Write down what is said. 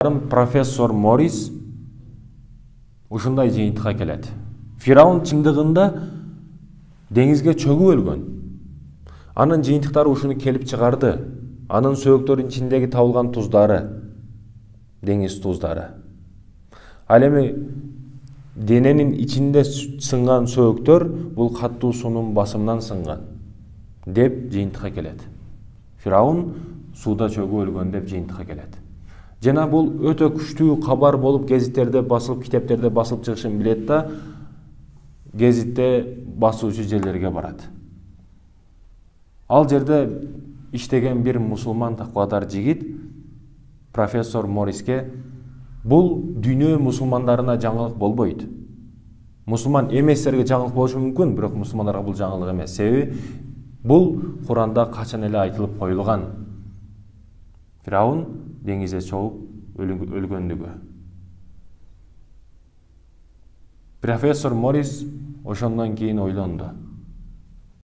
Профессор Морис ушундай жыйынтыкка келет. Фираун чындыгында деңизге чөгүп өлгөн. Анын жыйынтыктары ушуну келип чыгарды. Анын сөөктөрүнүн ичиндеги табылган туздары, деңиз туздары. Ал эми дененин ичинде сынган сөөктөр бул каттуу суунун басымынан сынган деп жыйынтыкка келет. Фираун сууда чөгүп өлгөн деп жыйынтыкка келет. Жана бул өтө күчтүү кабар болуп гезиттерде басылып, китептерде басылып чыгышын билет да, гезитте басуучу жерлерге барат. Ал жерде иштеген бир мусулман таквадар жигит профессор Мориске бул дүйнө мусулмандарына жаңылык болбойт. Мусулман эместерге жаңылык болушу мүмкүн, бирок мусулмандарга бул жаңылык эмес. Себеби бул Куранда качан эле айтылып коюлган. Фираун деңизде чогуп өлгөндүгү. Профессор Морис ошондон кийин ойлонду.